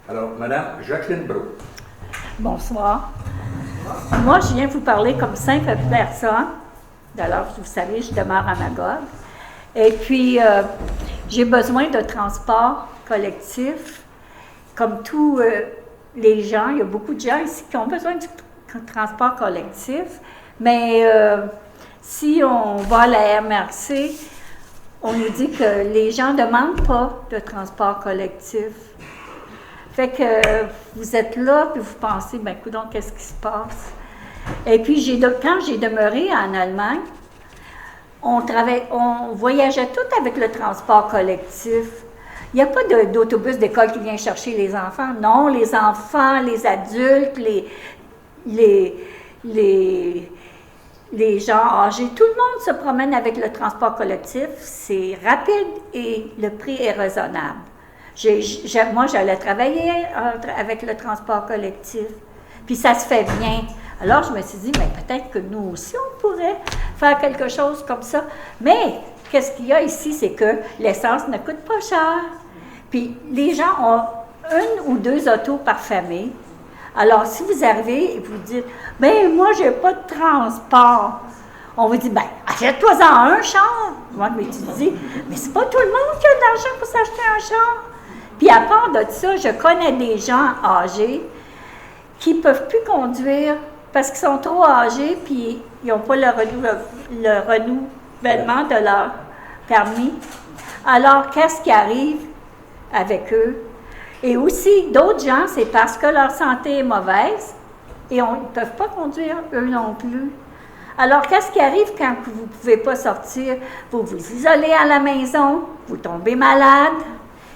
Alors, Madame Jacqueline Brault. Bonsoir. Moi, je viens vous parler comme simple personne. Alors, vous savez, je demeure à Magog. Et puis, j'ai besoin de transport collectif. Comme tous les gens, il y a beaucoup de gens ici qui ont besoin du transport collectif. Mais si on va à la MRC, on nous dit que les gens ne demandent pas de transport collectif. Fait que vous êtes là, puis vous pensez, ben coudonc, qu'est-ce qui se passe? Et puis, quand j'ai demeuré en Allemagne, on voyageait tout avec le transport collectif. Il n'y a pas d'autobus d'école qui vient chercher les enfants. Non, les enfants, les adultes, les gens âgés, tout le monde se promène avec le transport collectif. C'est rapide et le prix est raisonnable. Moi, j'allais travailler avec le transport collectif, puis ça se fait bien. Alors, je me suis dit, mais peut-être que nous aussi, on pourrait faire quelque chose comme ça. Mais, qu'est-ce qu'il y a ici, c'est que l'essence ne coûte pas cher. Puis, les gens ont 1 ou 2 autos par famille. Alors, si vous arrivez et vous dites, ben moi, j'ai pas de transport, on vous dit, ben achète-toi-en un char. Moi, je me dis, mais c'est pas tout le monde qui a de l'argent pour s'acheter un char. Puis à part de ça, je connais des gens âgés qui ne peuvent plus conduire parce qu'ils sont trop âgés puis ils n'ont pas le renouvellement de leur permis. Alors, qu'est-ce qui arrive avec eux? Et aussi, d'autres gens, c'est parce que leur santé est mauvaise et ils ne peuvent pas conduire eux non plus. Alors, qu'est-ce qui arrive quand vous ne pouvez pas sortir? Vous vous isolez à la maison, vous tombez malade.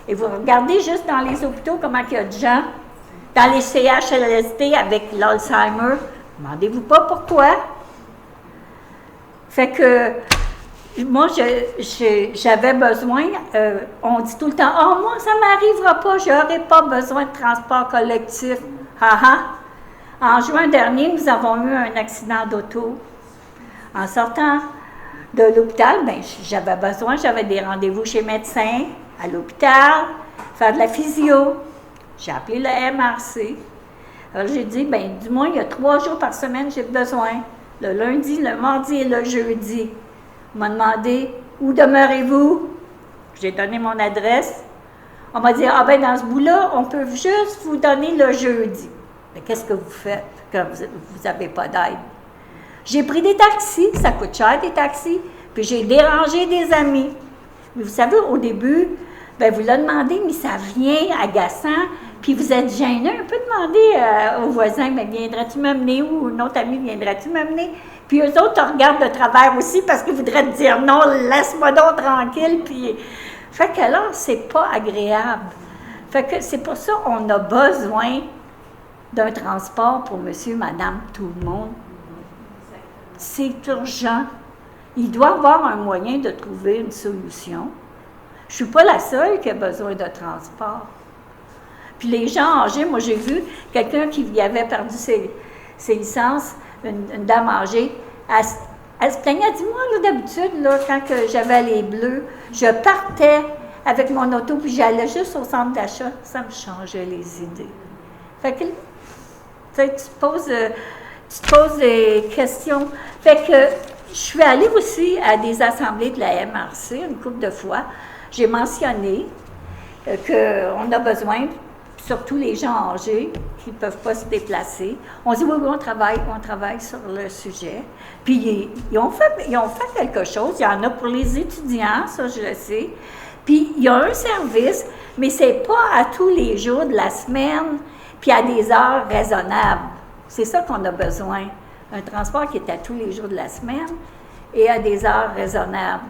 Et vous regardez juste dans les hôpitaux comment il y a de gens, dans les CHSLD avec l'Alzheimer, demandez-vous pas pourquoi. Fait que, moi, j'avais besoin, on dit tout le temps, « Oh, moi, ça ne m'arrivera pas, je n'aurai pas besoin de transport collectif. » En juin dernier, nous avons eu un accident d'auto. En sortant de l'hôpital, j'avais des rendez-vous chez médecin, à l'hôpital, faire de la physio. J'ai appelé le MRC. Alors, j'ai dit, du moins, il y a 3 jours par semaine, j'ai besoin. Le lundi, le mardi et le jeudi. On m'a demandé, où demeurez-vous? J'ai donné mon adresse. On m'a dit, dans ce bout-là, on peut juste vous donner le jeudi. Mais qu'est-ce que vous faites quand vous n'avez pas d'aide? J'ai pris des taxis, ça coûte cher des taxis, puis j'ai dérangé des amis. Mais vous savez, au début, vous le demandez, mais ça vient agaçant, puis vous êtes gêné un peu demander aux voisins, viendrais-tu m'amener ou une autre amie, viendrais-tu m'amener? Puis eux autres te regardent de travers aussi parce qu'ils voudraient te dire non, laisse-moi donc tranquille, puis... Fait que là, c'est pas agréable. Fait que c'est pour ça qu'on a besoin d'un transport pour monsieur, madame, tout le monde. C'est urgent. Il doit y avoir un moyen de trouver une solution. Je ne suis pas la seule qui a besoin de transport. Puis les gens âgés, moi j'ai vu quelqu'un qui avait perdu ses licences, une dame âgée, elle se plaignait, elle dit, moi d'habitude, quand j'avais les bleus, je partais avec mon auto, puis j'allais juste au centre d'achat, ça me changeait les idées. Fait que, tu te poses des questions. Fait que, je suis allée aussi à des assemblées de la MRC une couple de fois. J'ai mentionné qu'on a besoin, surtout les gens âgés qui ne peuvent pas se déplacer. On dit, oui, on travaille sur le sujet. Puis, ils ont fait quelque chose. Il y en a pour les étudiants, ça, je le sais. Puis, il y a un service, mais ce n'est pas à tous les jours de la semaine, puis à des heures raisonnables. C'est ça qu'on a besoin. Un transport qui est à tous les jours de la semaine et à des heures raisonnables.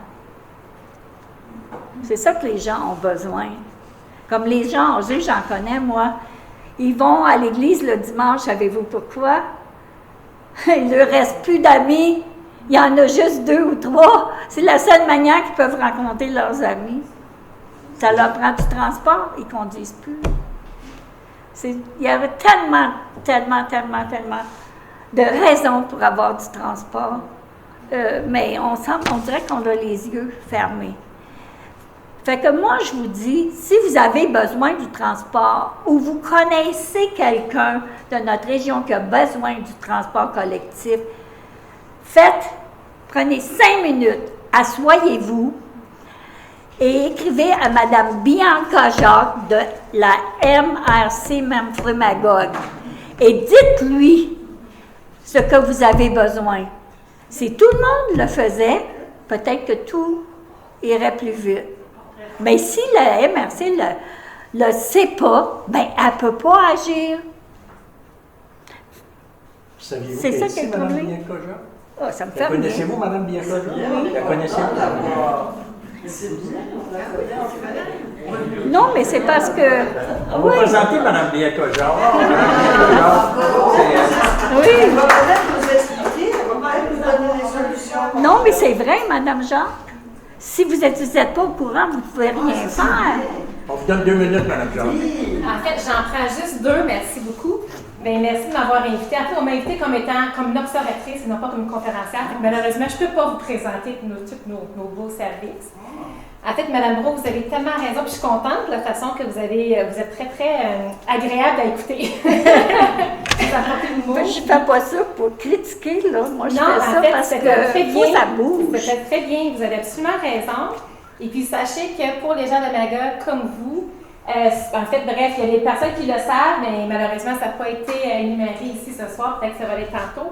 C'est ça que les gens ont besoin. Comme les gens âgés, j'en connais, moi, ils vont à l'église le dimanche, savez-vous pourquoi? Il ne leur reste plus d'amis. Il y en a juste 2 ou 3. C'est la seule manière qu'ils peuvent rencontrer leurs amis. Ça leur prend du transport, ils ne conduisent plus. Il y avait tellement de raisons pour avoir du transport. Mais on dirait qu'on a les yeux fermés. Fait que moi, je vous dis, si vous avez besoin du transport ou vous connaissez quelqu'un de notre région qui a besoin du transport collectif, prenez 5 minutes, asseyez-vous et écrivez à Mme Bianca Jacques de la MRC Memphremagog et dites-lui ce que vous avez besoin. Si tout le monde le faisait, peut-être que tout irait plus vite. Mais si la MRC le sait pas, ben elle peut pas agir. Saviez-vous C'est ça qui qui est le Mme problème. Bianca Jacques? Ah, ça me fait rien. Connaissez-vous Mme Bianca Jacques? La connaissez-vous? Non, mais c'est parce que... On va Oui, présenter Mme Bianca Jacques. oui. Elle va peut-être nous expliquer, elle va peut-être nous donner des solutions. Non, mais c'est vrai, Madame Jacques. Si vous n'êtes pas au courant, vous ne pouvez rien faire. On vous donne 2 minutes, Mme Jacques. En fait, j'en prends juste 2, merci beaucoup. Bien, merci de m'avoir invité. En fait, on m'a invité comme une observatrice et non pas comme une conférencière. Donc, malheureusement, je ne peux pas vous présenter tous nos beaux services. En fait, Mme Brault, vous avez tellement raison, puis je suis contente de la façon que vous êtes très, très agréable à écouter. Vous apportez le mot. Je ne fais pas ça pour critiquer, là. Moi, je Non, fais ça en fait, parce c'est que très faut bien. ça bouge. Vous faites très bien, vous avez absolument raison. Et puis, sachez que pour les gens de Magog comme vous, en fait, bref, il y a des personnes qui le savent, mais malheureusement, ça n'a pas été énuméré ici ce soir, peut-être que ça va l'être tantôt.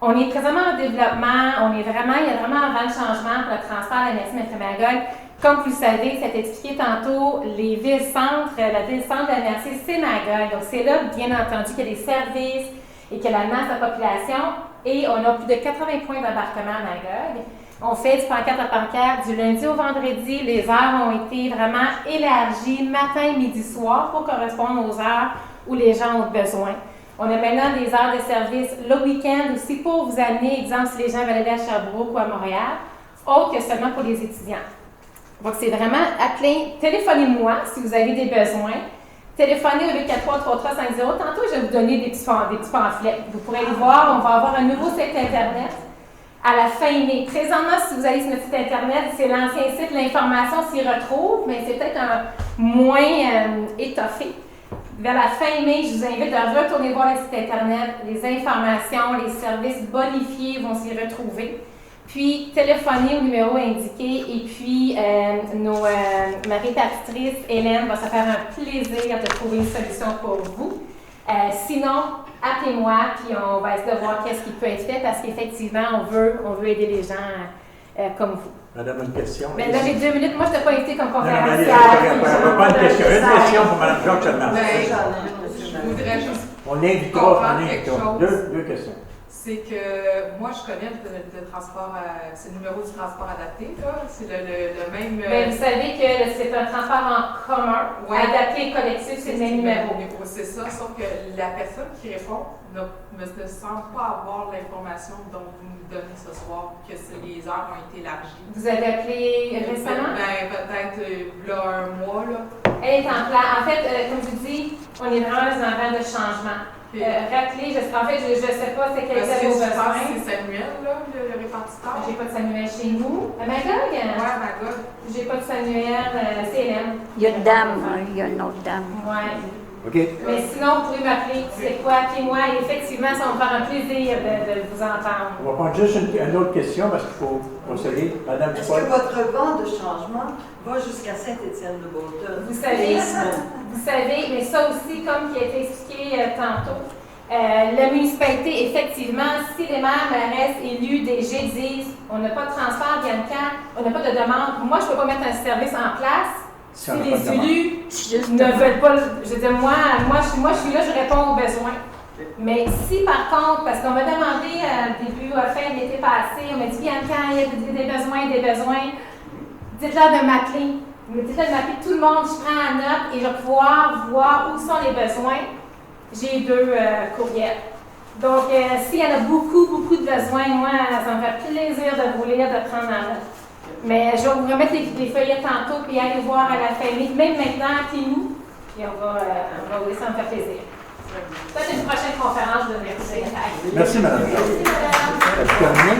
On est présentement en développement, il y a vraiment un grand changement pour le transfert de la MRC Memphremagog. Comme vous le savez, c'est expliqué tantôt, les villes-centres, la ville-centre de la MRC, c'est Magog. Donc, c'est là, bien entendu, qu'il y a des services et qu'il y a la masse de la population. Et on a plus de 80 points d'embarquement à Magog. On fait du pancarte à pancarte du lundi au vendredi. Les heures ont été vraiment élargies, matin, midi, soir, pour correspondre aux heures où les gens ont besoin. On a maintenant des heures de service le week-end aussi pour vous amener, exemple, si les gens veulent aller à Sherbrooke ou à Montréal, autre que seulement pour les étudiants. Donc, c'est vraiment appelez, téléphonez-moi si vous avez des besoins. Téléphonez au 843-3350. Tantôt, je vais vous donner des petits pamphlets. Vous pourrez les voir. On va avoir un nouveau site Internet à la fin mai. Présentement, si vous allez sur notre site Internet, c'est l'ancien site, l'information s'y retrouve, mais c'est peut-être moins étoffé. Vers la fin mai, je vous invite à retourner voir le site Internet. Les informations, les services bonifiés vont s'y retrouver. Puis, téléphonez au numéro indiqué et puis ma répartitrice, Hélène, va se faire un plaisir de trouver une solution pour vous. Sinon, appelez-moi puis on va essayer de voir qu'est-ce qui peut être fait parce qu'effectivement, on veut aider les gens comme vous. Madame, une question. Mais là, j'ai 2 minutes. Moi, je ne t'ai pas invité comme Non, allez, conférencière. on va pas une question. Une question pour Mme Jacques seulement. Je voudrais juste On invitera, comprendre quelque chose. Deux questions. C'est que moi, je connais le transport, c'est le numéro du transport adapté, là. C'est le même. Mais vous savez que c'est un transport en commun, Ouais. adapté et collectif, c'est le même numéro. C'est ça, sauf que la personne qui répond ne semble pas avoir l'information dont vous nous donnez ce soir, que les heures ont été élargies. Vous avez appelé récemment? Peut-être là, un mois, là. Elle est en place. En fait, comme je vous dis, on est vraiment dans un vent de changement. Rappelez, en fait, je ne sais pas c'est quels Parce étaient que vos je pense besoins. que c'est Samuel, là, le répartiteur. J'ai pas de Samuel chez nous. À Magog? Ouais, Magog. J'ai pas de Samuel, c'est Hélène. Il y a une dame, hein, il y a une autre dame. Ouais. OK. Mais sinon, vous pouvez m'appeler. C'est quoi? Appelez-moi. Et effectivement, ça va me faire un plaisir de vous entendre. On va prendre juste une autre question parce qu'il faut procéder. Madame Est-ce Dupont. que votre vent de changement va jusqu'à Saint-Étienne-de-Beauton? Vous savez, mais ça aussi, comme qui a été expliqué tantôt, la municipalité, effectivement, si les maires élus DG disent on n'a pas de transfert Bianca, on n'a pas de demande, moi, je ne peux pas mettre un service en place si on n'a pas de les demande. élus Justement. ne veulent pas. Je veux dire, moi, je suis là, je réponds aux besoins. Mais si par contre, parce qu'on m'a demandé début, fin de l'été passé, on m'a dit Bianca, il y a des besoins, dites-leur de m'appeler. Dites-leur de m'appeler tout le monde, je prends en note et je vais pouvoir voir où sont les besoins. J'ai 2 courriels. Donc, s'il y en a beaucoup de besoins, moi, ça me fait plaisir de vous lire, de prendre en note. Mais je vais vous remettre les feuillets tantôt, puis aller voir à la fin. Même maintenant, appelez-nous, puis on va oui, ça me fait plaisir. Peut-être une prochaine conférence de mercredi. Merci, Madame. Merci, madame. As-tu terminé?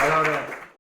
Alors,